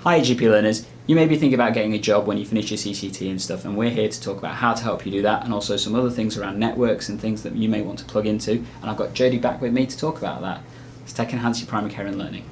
Hi GP learners, you may be thinking about getting a job when you finish your CCT and stuff, and we're here to talk about how to help you do that, and also some other things around networks and things that you may want to plug into, and I've got Jodie back with me to talk about that. Let's tech enhance your primary care and learning.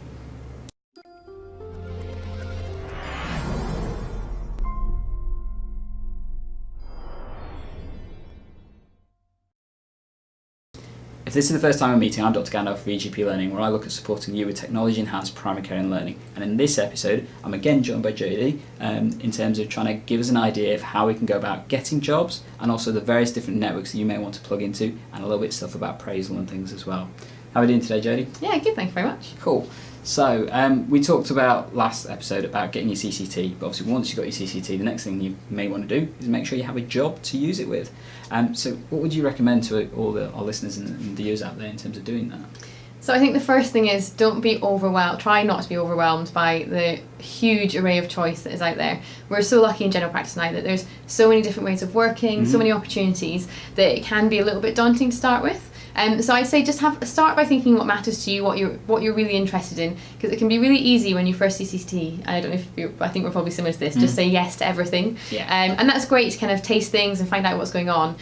If this is the first time we're meeting, I'm Dr Gandalf of GP Learning, where I look at supporting you with technology-enhanced primary care and learning. And in this episode, I'm again joined by Jodie in terms of trying to give us an idea of how we can go about getting jobs, and also the various different networks that you may want to plug into, and a little bit of stuff about appraisal and things as well. How are we doing today, Jodie? Yeah, good, thank you very much. Cool. So we talked about last episode about getting your CCT, but obviously once you've got your CCT, the next thing you may want to do is make sure you have a job to use it with. So what would you recommend to all our listeners and viewers out there in terms of doing that? So I think the first thing is don't be overwhelmed, try not to be overwhelmed by the huge array of choice that is out there. We're so lucky in general practice now that there's so many different ways of working, so many opportunities that it can be a little bit daunting to start with. So I'd say just start by thinking what matters to you, what you're really interested in, because it can be really easy when you first CCT. I don't know if I think we're probably similar to this. Just say yes to everything, and that's great to kind of taste things and find out what's going on.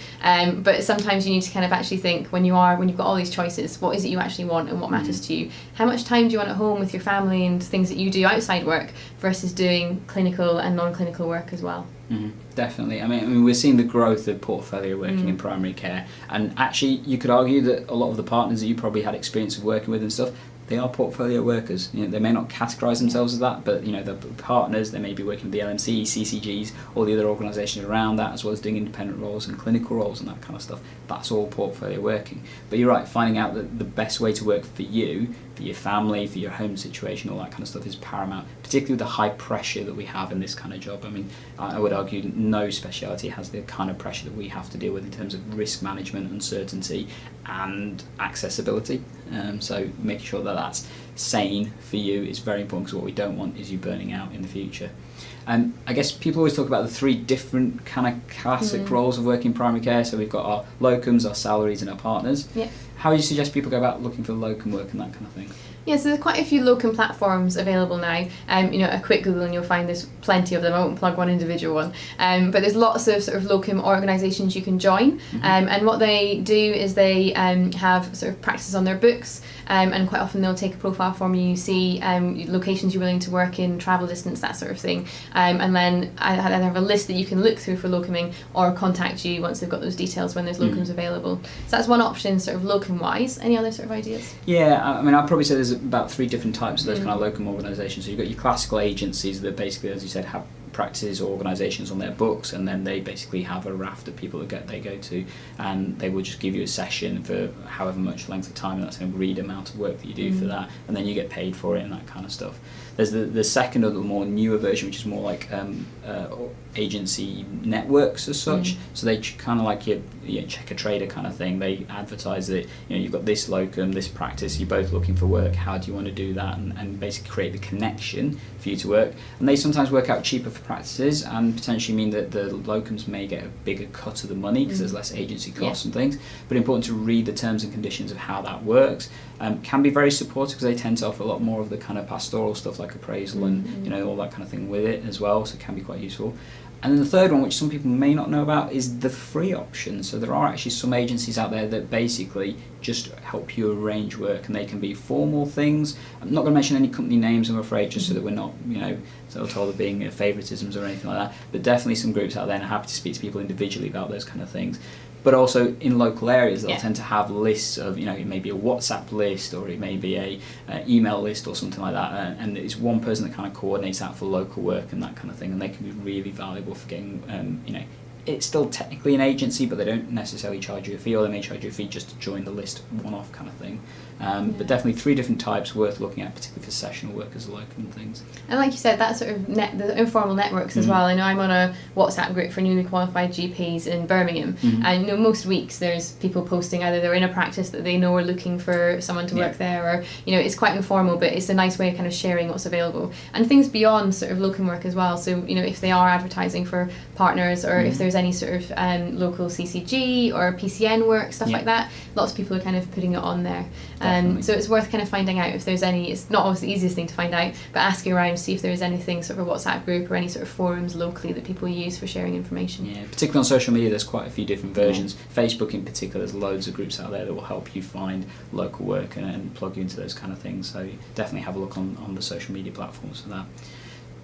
But sometimes you need to kind of actually think when you've got all these choices, what is it you actually want and what matters to you? How much time do you want at home with your family and things that you do outside work versus doing clinical and non-clinical work as well? Definitely. I mean, we're seeing the growth of portfolio working in primary care, and actually you could argue that a lot of the partners that you probably had experience of working with and stuff, they are portfolio workers. You know, they may not categorise themselves as that, but you know, they're partners. They may be working with the LMC, CCGs, all the other organisations around that, as well as doing independent roles and clinical roles and that kind of stuff. That's all portfolio working. But you're right, finding out that the best way to work for you, for your family, for your home situation, all that kind of stuff is paramount, particularly with the high pressure that we have in this kind of job. I mean, I would argue no speciality has the kind of pressure that we have to deal with in terms of risk management, uncertainty and accessibility. So making sure that that's sane for you is very important, because what we don't want is you burning out in the future. I guess people always talk about the three different kind of classic roles of working in primary care. So we've got our locums, our salaried and our partners. Yeah. How do you suggest people go about looking for locum work and that kind of thing? Yeah, so there's quite a few locum platforms available now. A quick Google and you'll find there's plenty of them. I won't plug one individual one. But there's lots of sort of locum organisations you can join. And what they do is they have sort of practices on their books, and quite often they'll take a profile from you, see locations you're willing to work in, travel distance, that sort of thing. And then I have a list that you can look through for locuming, or contact you once they've got those details when there's locums available. So that's one option, sort of locum-wise. Any other sort of ideas? Yeah, I mean, I'd probably say there's about three different types of those kind of locum organisations. So you've got your classical agencies that basically, as you said, have practices or organisations on their books, and then they basically have a raft of people that they go to, and they will just give you a session for however much length of time, and that's an agreed amount of work that you do for that, and then you get paid for it and that kind of stuff. There's the second or the more newer version, which is more like agency networks as such. So they kind of like your checker trader kind of thing. They advertise that you've got this locum, this practice, you're both looking for work, how do you want to do that, and basically create the connection for you to work. And they sometimes work out cheaper for practices, and potentially mean that the locums may get a bigger cut of the money because there's less agency costs and things. But important to read the terms and conditions of how that works. Can be very supportive, because they tend to offer a lot more of the kind of pastoral stuff like appraisal and all that kind of thing with it as well, so it can be quite useful. And then the third one, which some people may not know about, is the free option. So there are actually some agencies out there that basically just help you arrange work, and they can be formal things. I'm not going to mention any company names, I'm afraid, just so that we're not, so told of being favouritisms or anything like that. But definitely some groups out there, and I'm happy to speak to people individually about those kind of things. But also in local areas, they'll tend to have lists of, it may be a WhatsApp list, or it may be a email list or something like that, and it's one person that kind of coordinates that for local work and that kind of thing, and they can be really valuable for getting, it's still technically an agency, but they don't necessarily charge you a fee, or they may charge you a fee just to join the list, one-off kind of thing. But definitely three different types worth looking at, particularly for sessional workers, locum and things. And like you said, that sort of the informal networks as well. I know I'm on a WhatsApp group for newly qualified GPs in Birmingham, and most weeks there's people posting either they're in a practice that they know are looking for someone to work there, or it's quite informal, but it's a nice way of kind of sharing what's available, and things beyond sort of locum work as well. So if they are advertising for partners, or if there's any sort of local CCG or PCN work, stuff Yeah. like that. Lots of people are kind of putting it on there. Definitely. So it's worth kind of finding out if there's any. It's not always the easiest thing to find out, but asking around, see if there's anything, sort of a WhatsApp group or any sort of forums locally that people use for sharing information. Yeah, particularly on social media, there's quite a few different versions. Facebook in particular, there's loads of groups out there that will help you find local work and plug you into those kind of things. So definitely have a look on the social media platforms for that.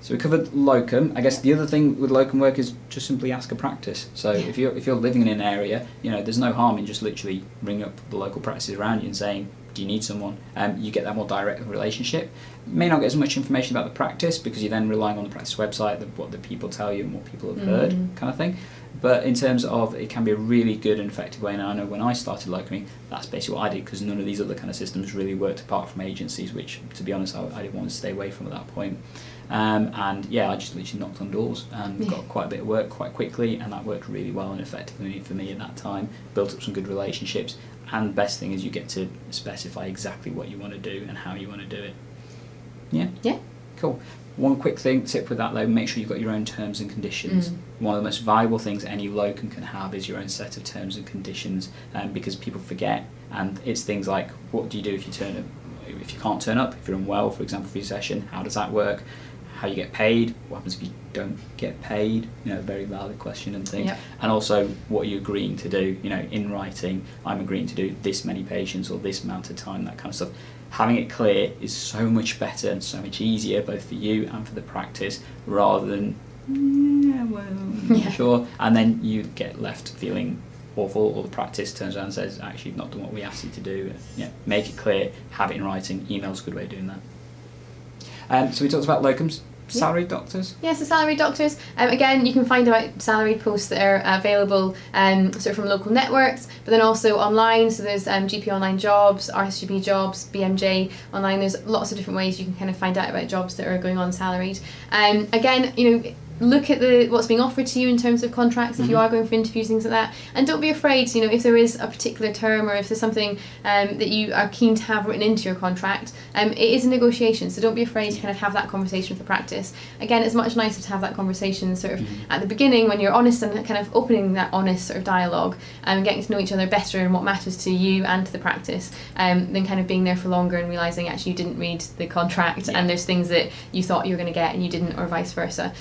So we covered locum. I guess the other thing with locum work is just simply ask a practice. So if you're living in an area, there's no harm in just literally ringing up the local practices around you and saying, do you need someone? You get that more direct relationship. You may not get as much information about the practice because you're then relying on the practice website, what the people tell you and what people have heard, kind of thing. But in terms of, it can be a really good and effective way, and I know when I started locuming, that's basically what I did, because none of these other kind of systems really worked apart from agencies, which, to be honest, I didn't want to stay away from at that point. I just literally knocked on doors and got quite a bit of work quite quickly, and that worked really well and effectively for me at that time. Built up some good relationships, and the best thing is you get to specify exactly what you want to do and how you want to do it. Yeah? Cool. One quick tip with that though, make sure you've got your own terms and conditions. One of the most valuable things any locum can have is your own set of terms and conditions, because people forget, and it's things like, what do you do if you can't turn up, if you're unwell, for example, for your session, how does that work? How you get paid, what happens if you don't get paid, very valid question and things. Yep. And also, what are you agreeing to do, in writing, I'm agreeing to do this many patients or this amount of time, that kind of stuff. Having it clear is so much better and so much easier, both for you and for the practice, rather than, sure, and then you get left feeling awful, or the practice turns around and says, actually, you've not done what we asked you to do. Make it clear, have it in writing. Email's a good way of doing that. So we talked about locums. Salaried doctors? Yes, the salaried doctors. Again, you can find about salaried posts that are available sort of from local networks, but then also online. So there's GP online jobs, RCGP jobs, BMJ online. There's lots of different ways you can kind of find out about jobs that are going on salaried. Again, look at what's being offered to you in terms of contracts if you are going for interviews, things like that, and don't be afraid. If there is a particular term or if there's something that you are keen to have written into your contract, it is a negotiation, so don't be afraid to kind of have that conversation with the practice. Again, it's much nicer to have that conversation sort of at the beginning when you're honest and kind of opening that honest sort of dialogue and getting to know each other better and what matters to you and to the practice, than kind of being there for longer and realising actually you didn't read the contract and there's things that you thought you were going to get and you didn't, or vice versa.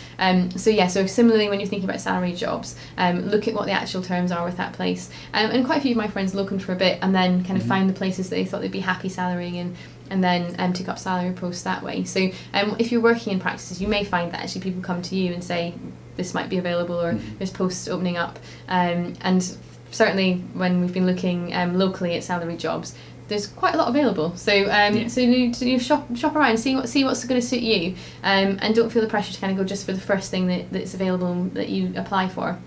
So similarly, when you're thinking about salary jobs, look at what the actual terms are with that place. And quite a few of my friends locumed for a bit and then kind of found the places that they thought they'd be happy salarying in, and then took up salary posts that way. So if you're working in practices, you may find that actually people come to you and say, this might be available, or there's posts opening up. And certainly when we've been looking locally at salary jobs, there's quite a lot available, so you shop around, see what's going to suit you, and don't feel the pressure to kind of go just for the first thing that's available and that you apply for.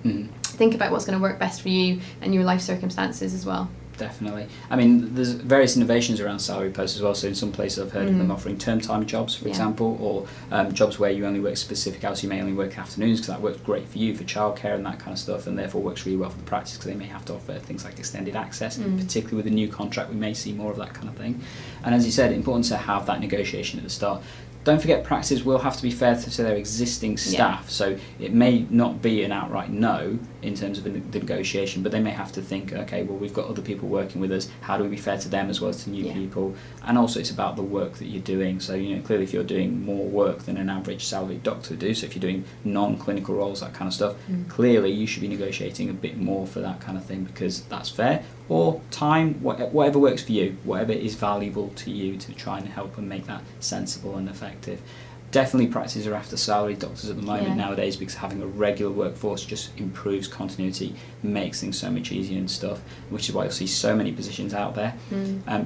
Think about what's going to work best for you and your life circumstances as well. Definitely. I mean, there's various innovations around salary posts as well. So in some places I've heard of them offering term time jobs, for example, or jobs where you only work specific hours. You may only work afternoons because that works great for you for childcare and that kind of stuff, and therefore works really well for the practice because they may have to offer things like extended access. Particularly with a new contract, we may see more of that kind of thing. And as you said, important to have that negotiation at the start. Don't forget, practices will have to be fair to their existing staff, so it may not be an outright no in terms of the negotiation, but they may have to think, okay, well, we've got other people working with us, how do we be fair to them as well as to new people? And also it's about the work that you're doing. So clearly if you're doing more work than an average salaried doctor would do, so if you're doing non-clinical roles, that kind of stuff, clearly you should be negotiating a bit more for that kind of thing, because that's fair. Or time, whatever works for you, whatever is valuable to you, to try and help and make that sensible and effective. Definitely practices are after salaried doctors at the moment nowadays, because having a regular workforce just improves continuity, makes things so much easier and stuff, which is why you'll see so many positions out there.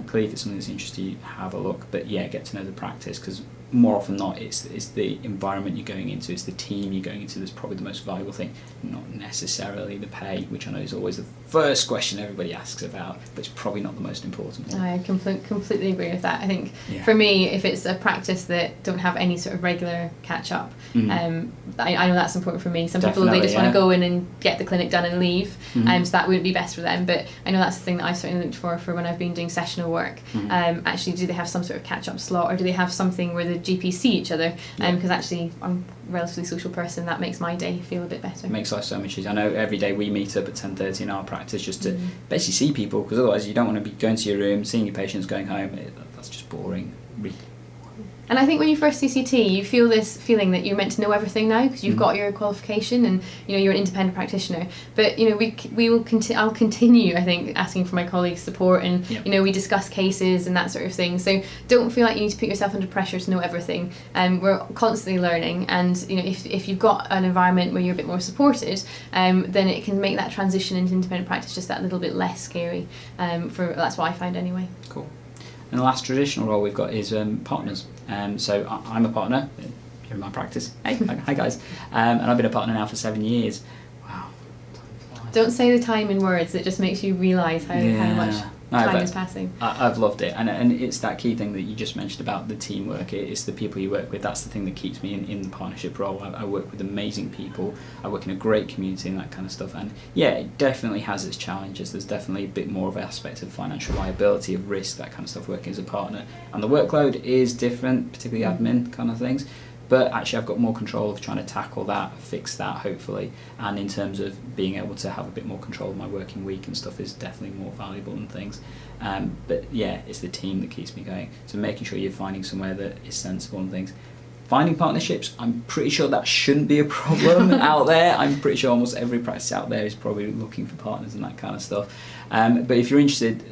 Clearly if it's something that's interesting you, have a look, but get to know the practice, because more often than not it's the environment you're going into, it's the team you're going into that's probably the most valuable thing, not necessarily the pay, which I know is always the first question everybody asks about, but it's probably not the most important one. I completely agree with that. I think for me, if it's a practice that don't have any sort of regular catch up, I know that's important for me. Some people, they just want to go in and get the clinic done and leave, so that wouldn't be best for them, but I know that's the thing that I've certainly looked for when I've been doing sessional work. Actually, do they have some sort of catch up slot, or do they have something where the GPs see each other, because actually I'm a relatively social person. That makes my day feel a bit better. It makes life so much easier. I know every day we meet up at 10:30 in our practice just to basically see people, because otherwise you don't want to be going to your room, seeing your patients, going home. That's just boring. And I think when you first CCT, you feel this feeling that you're meant to know everything now because you've got your qualification and you're an independent practitioner. But I'll continue, I think, asking for my colleagues' support, and we discuss cases and that sort of thing. So don't feel like you need to put yourself under pressure to know everything. We're constantly learning, and if you've got an environment where you're a bit more supported, then it can make that transition into independent practice just that little bit less scary. That's what I find anyway. Cool. And the last traditional role we've got is partners. So I'm a partner here in my practice. Hi guys. And I've been a partner now for 7 years. Wow. Don't say the time in words. It just makes you realise how much time is passing. I've loved it, and it's that key thing that you just mentioned about the teamwork. It's the people you work with. That's the thing that keeps me in the partnership role. I work with amazing people. I work in a great community and that kind of stuff. And it definitely has its challenges. There's definitely a bit more of an aspect of financial liability, of risk, that kind of stuff, working as a partner. And the workload is different, particularly admin kind of things. But actually I've got more control of trying to tackle that, fix that hopefully, and in terms of being able to have a bit more control of my working week and stuff is definitely more valuable and things. But it's the team that keeps me going. So making sure you're finding somewhere that is sensible and things. Finding partnerships, I'm pretty sure that shouldn't be a problem out there. I'm pretty sure almost every practice out there is probably looking for partners and that kind of stuff. But if you're interested,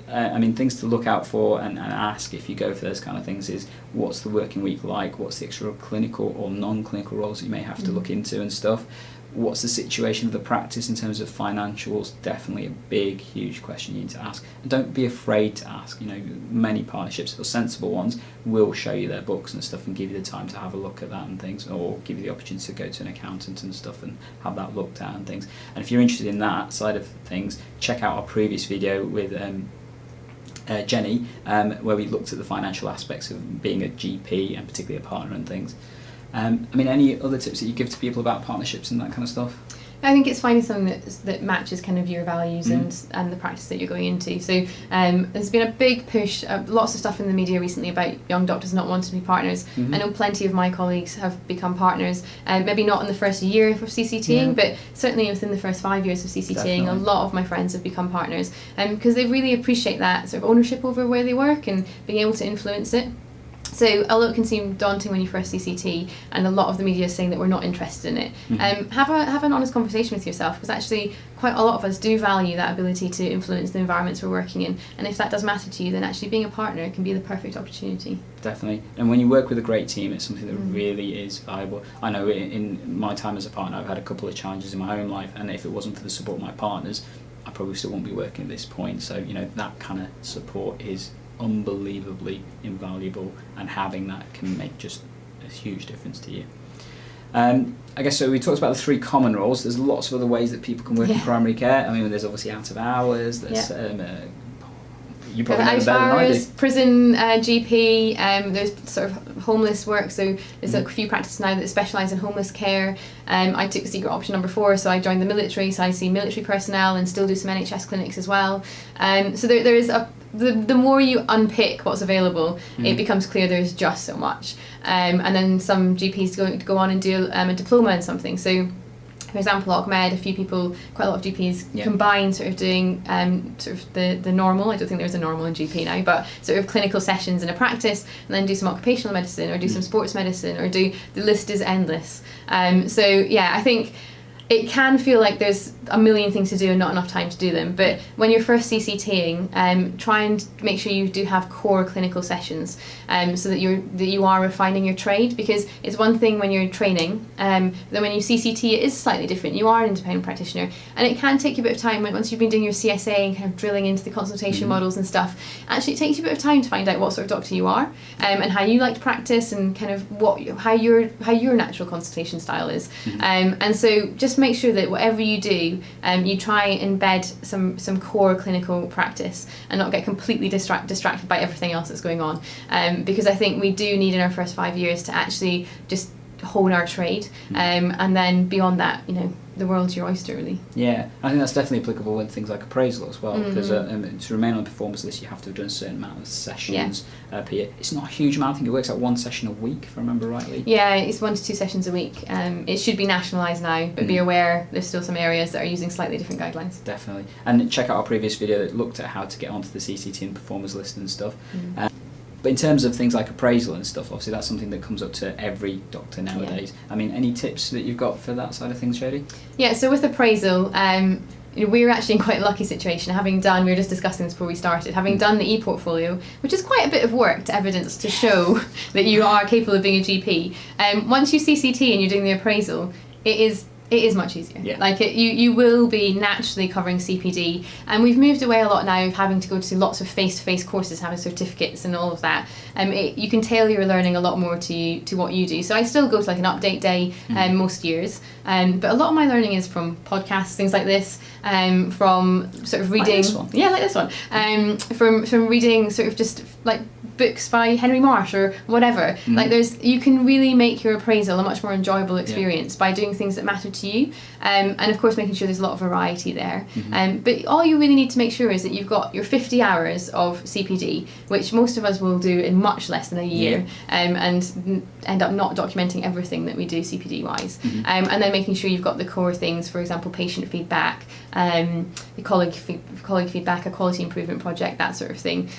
things to look out for and ask if you go for those kind of things is, what's the working week like? What's the extra clinical or non-clinical roles that you may have to look into and stuff? What's the situation of the practice in terms of financials? Definitely a big, huge question you need to ask. And don't be afraid to ask. Many partnerships, the sensible ones, will show you their books and stuff and give you the time to have a look at that and things, or give you the opportunity to go to an accountant and stuff and have that looked at and things. And if you're interested in that side of things, check out our previous video with Jenny, where we looked at the financial aspects of being a GP and particularly a partner and things. Any other tips that you give to people about partnerships and that kind of stuff? I think it's finding something that matches kind of your values and the practice that you're going into. So there's been a big push, lots of stuff in the media recently about young doctors not wanting to be partners. I know plenty of my colleagues have become partners, maybe not in the first year of CCTing, but certainly within the first 5 years of CCTing, definitely. A lot of my friends have become partners because they really appreciate that sort of ownership over where they work and being able to influence it. So although it can seem daunting when you first CCT, and a lot of the media is saying that we're not interested in it, have an honest conversation with yourself, because actually quite a lot of us do value that ability to influence the environments we're working in, and if that does matter to you, then actually being a partner can be the perfect opportunity. Definitely. And when you work with a great team, it's something that really is valuable. I know in my time as a partner, I've had a couple of challenges in my own life, and if it wasn't for the support of my partners, I probably still wouldn't be working at this point. So that kind of support is unbelievably invaluable, and having that can make just a huge difference to you. I guess so. We talked about the 3 common roles. There's lots of other ways that people can work in primary care. There's obviously out of hours. There's you probably know better than I do. Prison GP. There's sort of homeless work. So there's a few practices now that specialise in homeless care. I took secret option number 4, so I joined the military. So I see military personnel and still do some NHS clinics as well. So there is the more you unpick what's available, it becomes clear there's just so much. And then some GPs go on and do a diploma in something. So, for example, OCMed, a few people, quite a lot of GPs combine sort of doing sort of the normal. I don't think there's a normal in GP now, but sort of clinical sessions in a practice, and then do some occupational medicine or do some sports medicine, or the list is endless. I think it can feel like there's a million things to do and not enough time to do them. But when you're first CCTing, try and make sure you do have core clinical sessions, so that you are refining your trade. Because it's one thing when you're training, then when you CCT, it is slightly different. You are an independent practitioner, and it can take you a bit of time once you've been doing your CSA and kind of drilling into the consultation models and stuff. Actually, it takes you a bit of time to find out what sort of doctor you are, and how you like to practice, and kind of how your natural consultation style is. And so just make sure that whatever you do, you try and embed some core clinical practice and not get completely distracted by everything else that's going on. Because I think we do need in our first 5 years to actually just hone our trade, and then beyond that, you know, the world's your oyster, really. Yeah, I think that's definitely applicable with things like appraisal as well, because to remain on the performance list you have to have done a certain amount of sessions per year. It's not a huge amount. I think it works out 1 session a week, if I remember rightly. Yeah, it's 1 to 2 sessions a week. It should be nationalised now, but be aware there's still some areas that are using slightly different guidelines. Definitely. And check out our previous video that looked at how to get onto the CCT and performers list and stuff. But in terms of things like appraisal and stuff, obviously that's something that comes up to every doctor nowadays. I mean, any tips that you've got for that side of things, Jodie? Yeah, so with appraisal, you know, we're actually in quite a lucky situation, having done, we were just discussing this before we started, having done the e-portfolio, which is quite a bit of work to evidence to show that you are capable of being a GP. Once you CCT and you're doing the appraisal, it is much easier. Yeah. Like you will be naturally covering CPD, and we've moved away a lot now of having to go to lots of face-to-face courses, having certificates and all of that. You can tailor your learning a lot more to what you do. So I still go to like an update day most years, but a lot of my learning is from podcasts, things like this, from sort of reading. Like this one. Yeah, like this one. From reading sort of just like books by Henry Marsh or whatever. Like you can really make your appraisal a much more enjoyable experience by doing things that matter to you, and of course making sure there's a lot of variety there. But all you really need to make sure is that you've got your 50 hours of CPD, which most of us will do in much less than a year, and end up not documenting everything that we do CPD wise, and then making sure you've got the core things, for example patient feedback, the colleague feedback, a quality improvement project, that sort of thing.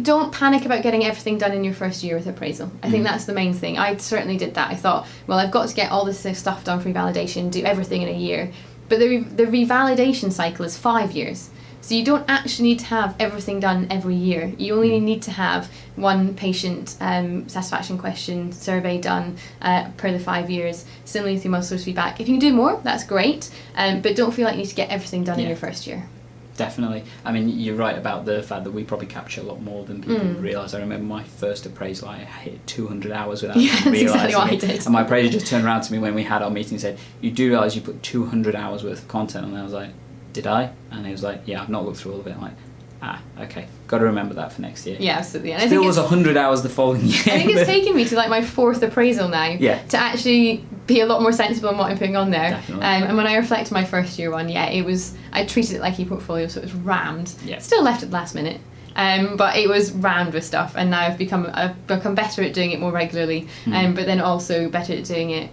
Don't panic about getting everything done in your first year with appraisal. I think that's the main thing. I certainly did that. I thought, well, I've got to get all this stuff done for revalidation, do everything in a year. But the revalidation cycle is 5 years. So you don't actually need to have everything done every year. You only need to have one patient satisfaction question survey done per the 5 years, similarly through muscle feedback. If you can do more, that's great, but don't feel like you need to get everything done in your first year. Definitely. I mean, you're right about the fact that we probably capture a lot more than people realise. I remember my first appraisal, I hit 200 hours without even realising exactly what I did. And my appraiser just turned around to me when we had our meeting and said, you do realise you put 200 hours worth of content? And I was like, did I? And he was like, yeah, I've not looked through all of it. I'm like, okay, got to remember that for next year. Yeah, absolutely. And Still was 100 hours the following year. I think it's taken me to like my 4th appraisal now to actually be a lot more sensible in what I'm putting on there. Definitely. And when I reflect on my first year one, I treated it like e-portfolio, so it was rammed. Yeah. Still left at the last minute. But it was rammed with stuff, and now I've become better at doing it more regularly, but then also better at doing it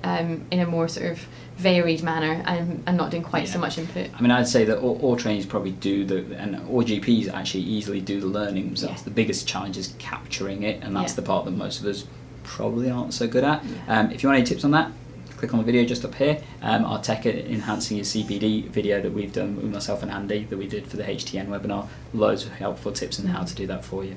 in a more sort of varied manner, and not doing quite so much input. I mean, I'd say that all trainees probably do and all GPs actually easily do the learning themselves. Yeah. The biggest challenge is capturing it, and that's the part that most of us probably aren't so good at. If you want any tips on that, click on the video just up here. Our Tech Enhancing Your CPD video that we've done with myself and Andy that we did for the HTN webinar. Loads of helpful tips on how to do that for you.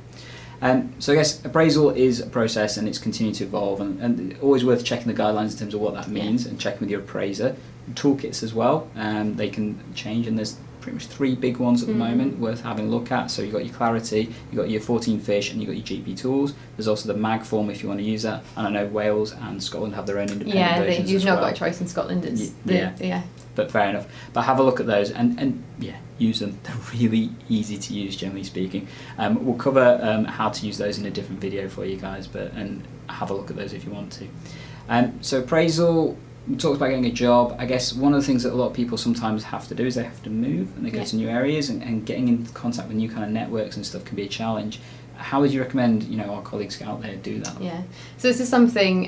So I guess appraisal is a process and it's continuing to evolve, and always worth checking the guidelines in terms of what that means and checking with your appraiser. Toolkits as well, they can change, and there's pretty much 3 big ones at the moment worth having a look at. So you've got your Clarity, you've got your 14 Fish, and you've got your GP Tools. There's also the MAG form if you want to use that, and I know Wales and Scotland have their own independent versions you've as not well. got a choice in Scotland. It's But fair enough. But have a look at those and use them. They're really easy to use, generally speaking. We'll cover how to use those in a different video for you guys, and have a look at those if you want to. So appraisal, we talked about getting a job. I guess one of the things that a lot of people sometimes have to do is they have to move and they go to new areas, and getting in contact with new kind of networks and stuff can be a challenge. How would you recommend our colleagues out there do that? Yeah, so this is something,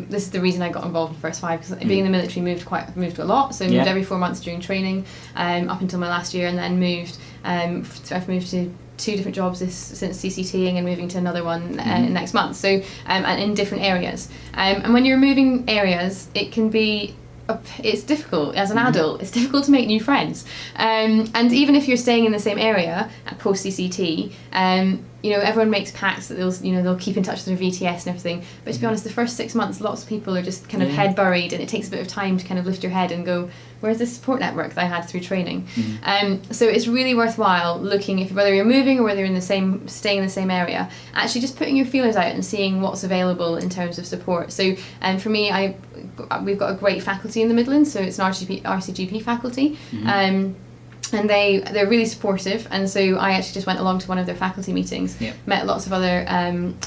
this is the reason I got involved in First5, because being in the military moved a lot, so I moved every 4 months during training, up until my last year, and then moved, I've moved to 2 different jobs since CCTing and moving to another one next month, so and in different areas, and when you're moving areas it can be it's difficult as an adult. It's difficult to make new friends, and even if you're staying in the same area at post CCT, everyone makes pacts that they'll keep in touch with their VTS and everything. But to be honest, the first 6 months, lots of people are just kind of head buried, and it takes a bit of time to kind of lift your head and go, where's this support network that I had through training? So it's really worthwhile looking, whether you're moving or whether you're staying in the same area, actually just putting your feelers out and seeing what's available in terms of support. So for me, we've got a great faculty in the Midlands, so it's an RCGP faculty. And they're really supportive, and so I actually just went along to one of their faculty meetings, met lots of other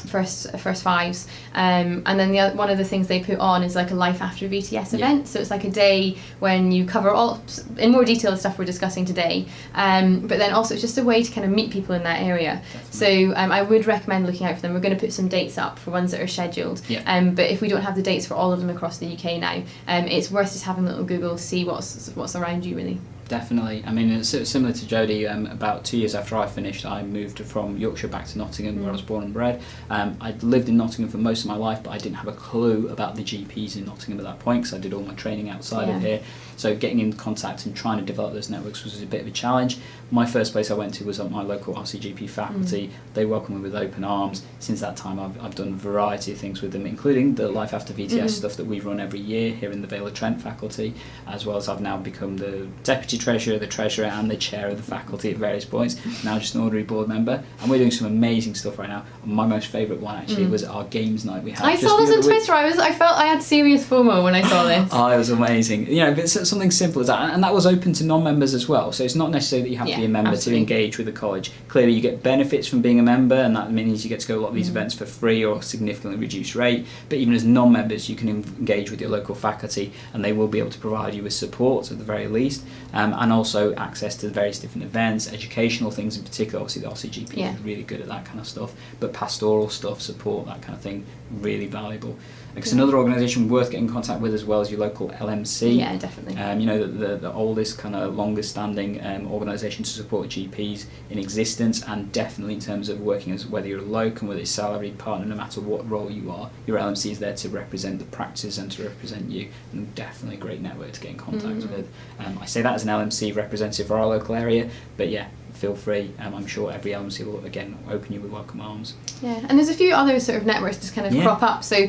first fives, and then one of the things they put on is like a life after VTS event. So it's like a day when you cover all in more detail the stuff we're discussing today, but then also it's just a way to kind of meet people in that area. Definitely. So I would recommend looking out for them. We're going to put some dates up for ones that are scheduled, but if we don't have the dates for all of them across the UK now, it's worth just having a little Google, see what's around you really. Definitely. I mean, it's similar to Jodie. About 2 years after I finished, I moved from Yorkshire back to Nottingham, where I was born and bred. I'd lived in Nottingham for most of my life, but I didn't have a clue about the GPs in Nottingham at that point, because I did all my training outside of here. So getting in contact and trying to develop those networks was a bit of a challenge. My first place I went to was at my local RCGP faculty. They welcomed me with open arms. Since that time, I've done a variety of things with them, including the Life After VTS stuff that we run every year here in the Vale of Trent faculty, as well as I've now become the Deputy Treasurer, the Treasurer and the Chair of the faculty at various points. Now just an ordinary board member. And we're doing some amazing stuff right now. My most favourite one actually was our games night we had. I saw this on Twitter. I felt I had serious FOMO when I saw this. Oh, it was amazing. You know, but something simple as that. And that was open to non-members as well. So it's not necessarily that you have to be a member to engage with the college. Clearly you get benefits from being a member, and that means you get to go to a lot of these events for free or significantly reduced rate. But even as non-members, you can engage with your local faculty, and they will be able to provide you with support at the very least, and also access to the various different events, educational things in particular. Obviously the RCGP is really good at that kind of stuff, but pastoral stuff, support, that kind of thing, really valuable. It's another organisation worth getting in contact with, as well as your local LMC. Yeah, definitely. You know, the oldest, kind of longest standing organisation to support GPs in existence, and definitely in terms of working as whether you're a locum, whether it's salaried partner, no matter what role you are, your LMC is there to represent the practice and to represent you, and definitely a great network to get in contact with. I say that as an LMC representative for our local area, but yeah, feel free. I'm sure every LMC will again open you with welcome arms. Yeah, and there's a few other sort of networks just kind of crop up. So,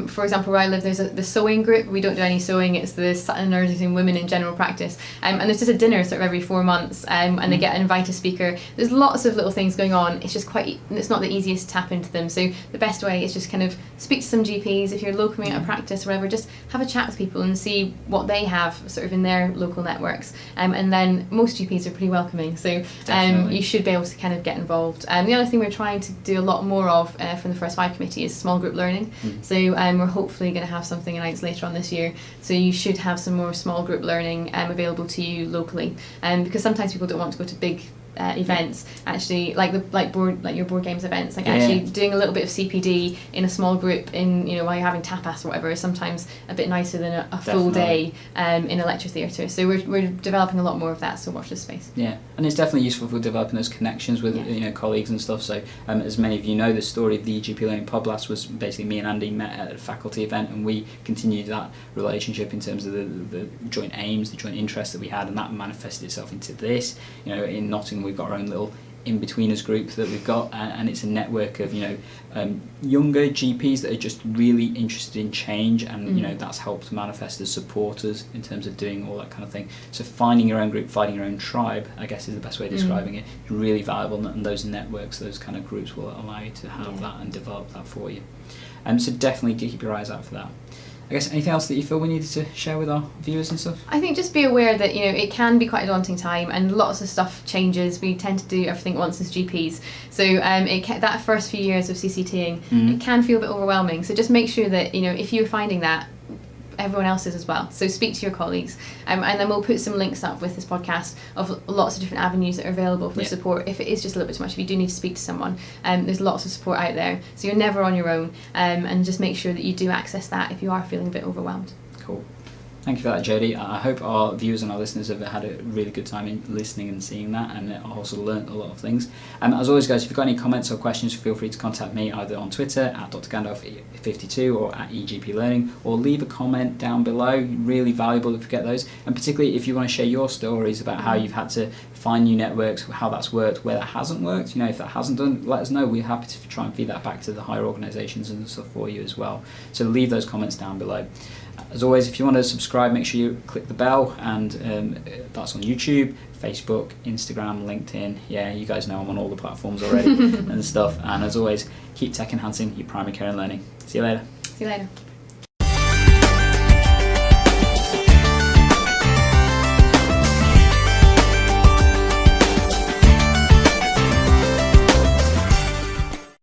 for example, where I live, there's the sewing group. We don't do any sewing. It's the Nursing Women in General Practice, and there's just a dinner sort of every 4 months, and they get an invite a speaker. There's lots of little things going on. It's just it's not the easiest to tap into them. So the best way is just kind of speak to some GPs. If you're locuming at a practice or whatever, just have a chat with people and see what they have sort of in their local networks. And then most GPs are pretty welcoming. So you should be able to kind of get involved. The other thing we're trying to do a lot more of from the First 5 committee is small group learning. So we're hopefully going to have something announced later on this year. So you should have some more small group learning available to you locally. Because sometimes people don't want to go to big events, actually, like your board games events, actually doing a little bit of CPD in a small group in, you know, while you're having tapas or whatever, is sometimes a bit nicer than a full day in a lecture theatre. So we're developing a lot more of that, so watch this space. Yeah, and it's definitely useful for developing those connections with you know, colleagues and stuff. So as many of you know, the story of the GP Learning Podcast was basically me and Andy met at a faculty event, and we continued that relationship in terms of the joint aims, the joint interests that we had, and that manifested itself into this. You know, in Nottingham we've got our own little in-betweeners group that we've got, and it's a network of, you know, younger GPs that are just really interested in change, and you know, that's helped manifest as supporters in terms of doing all that kind of thing. So finding your own group, finding your own tribe, I guess is the best way of describing it, is really valuable, and those networks, those kind of groups will allow you to have that and develop that for you. So definitely keep your eyes out for that. I guess anything else that you feel we needed to share with our viewers and stuff? I think just be aware that, you know, it can be quite a daunting time, and lots of stuff changes. We tend to do everything at once as GPs, so that first few years of CCTing, it can feel a bit overwhelming. So just make sure that, you know, if you're finding that, everyone else is as well. So speak to your colleagues, and then we'll put some links up with this podcast of lots of different avenues that are available for support. If it is just a little bit too much, if you do need to speak to someone, there's lots of support out there, so you're never on your own, and just make sure that you do access that if you are feeling a bit overwhelmed. Cool. Thank you for that, Jodie. I hope our viewers and our listeners have had a really good time in listening and seeing that, and also learnt a lot of things. As always, guys, if you've got any comments or questions, feel free to contact me either on Twitter at Dr Gandalf52 or at EGP Learning, or leave a comment down below. Really valuable if you get those, and particularly if you want to share your stories about how you've had to find new networks, how that's worked, where that hasn't worked. You know, if that hasn't done, let us know. We're happy to try and feed that back to the higher organisations and stuff for you as well. So leave those comments down below. As always, if you want to subscribe, make sure you click the bell, and that's on YouTube, Facebook, Instagram, LinkedIn. Yeah, you guys know I'm on all the platforms already and stuff. And as always, keep tech enhancing your primary care and learning. See you later. See you later.